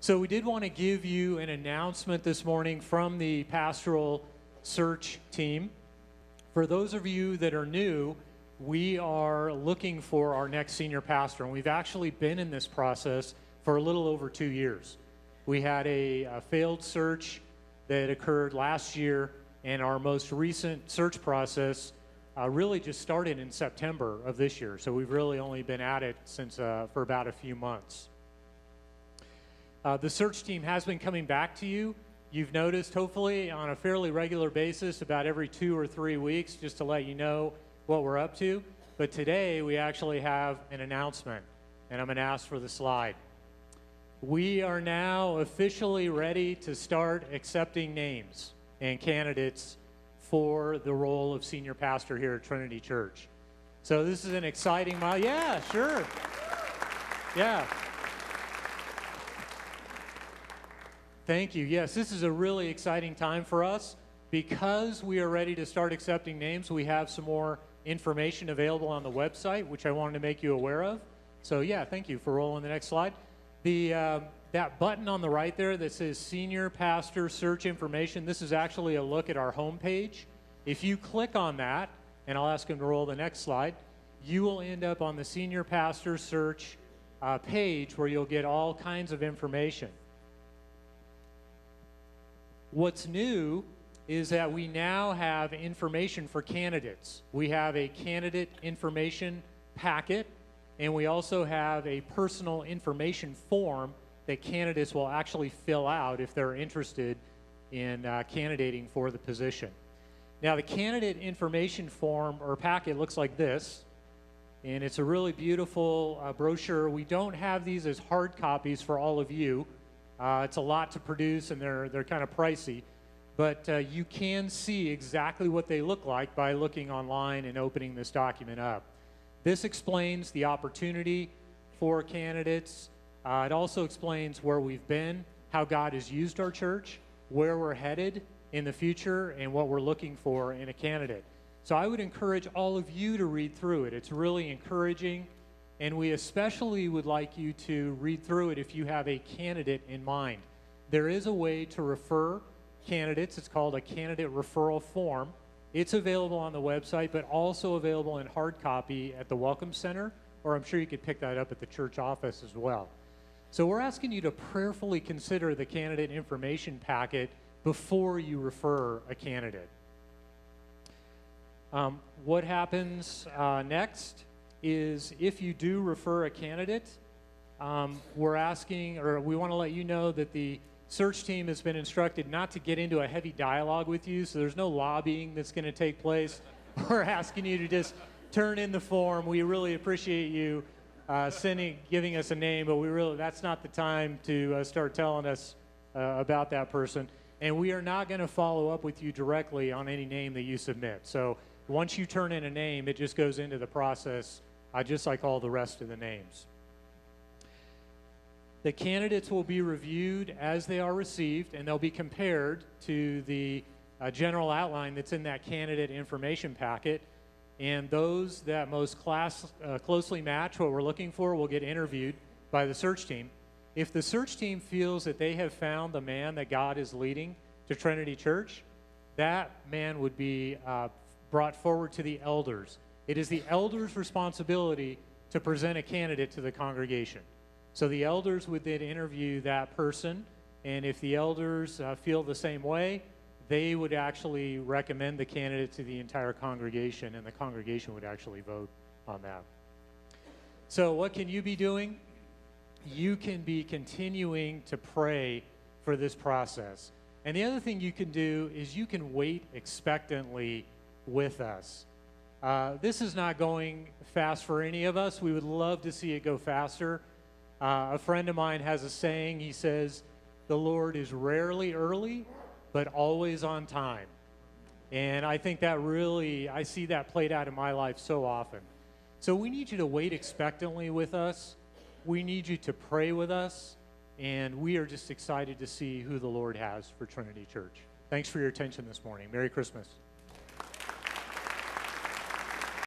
So we did want to give you an announcement this morning from the pastoral search team. For those of you that are new, we are looking for our next senior pastor, and we've actually been in this process for a little over 2 years. We had a failed search that occurred last year, and our most recent search process really just started in September of this year. So we've really only been at it since for about a few months. The search team has been coming back to you. You've noticed, hopefully, on a fairly regular basis, about every 2 or 3 weeks, just to let you know what we're up to. But today, we actually have an announcement, and I'm going to ask for the slide. We are now officially ready to start accepting names and candidates for the role of senior pastor here at Trinity Church. So this is an exciting yeah, sure. Yeah. Thank you. Yes, this is a really exciting time for us. Because we are ready to start accepting names, we have some more information available on the website, which I wanted to make you aware of. So yeah, thank you for rolling the next slide. That button on the right there that says Senior Pastor Search Information, this is actually a look at our homepage. If you click on that, and I'll ask him to roll the next slide, you will end up on the Senior Pastor Search page where you'll get all kinds of information. What's new is that we now have information for candidates. We have a candidate information packet, and we also have a personal information form that candidates will actually fill out if they're interested in candidating for the position. Now, the candidate information form or packet looks like this, and it's a really beautiful brochure. We don't have these as hard copies for all of you. It's a lot to produce, and they're kind of pricey. But you can see exactly what they look like by looking online and opening this document up. This explains the opportunity for candidates. It also explains where we've been, how God has used our church, where we're headed in the future, and what we're looking for in a candidate. So I would encourage all of you to read through it. It's really encouraging. And we especially would like you to read through it if you have a candidate in mind. There is a way to refer candidates. It's called a candidate referral form. It's available on the website, but also available in hard copy at the Welcome Center, or I'm sure you could pick that up at the church office as well. So we're asking you to prayerfully consider the candidate information packet before you refer a candidate. What happens next is if you do refer a candidate, we want to let you know that the search team has been instructed not to get into a heavy dialogue with you, so there's no lobbying that's going to take place. We're asking you to just turn in the form. We really appreciate you giving us a name, but that's not the time to start telling us about that person. And we are not going to follow up with you directly on any name that you submit. So once you turn in a name, it just goes into the process just like all the rest of the names. The candidates will be reviewed as they are received, and they'll be compared to the general outline that's in that candidate information packet. And those that most closely match what we're looking for will get interviewed by the search team. If the search team feels that they have found the man that God is leading to Trinity Church, that man would be brought forward to the elders. It is the elders' responsibility to present a candidate to the congregation. So the elders would then interview that person, and if the elders feel the same way, they would actually recommend the candidate to the entire congregation, and the congregation would actually vote on that. So what can you be doing? You can be continuing to pray for this process. And the other thing you can do is you can wait expectantly with us. This is not going fast for any of us. We would love to see it go faster. A friend of mine has a saying. He says, "The Lord is rarely early, but always on time." And I think I see that played out in my life so often. So we need you to wait expectantly with us. We need you to pray with us. And we are just excited to see who the Lord has for Trinity Church. Thanks for your attention this morning. Merry Christmas.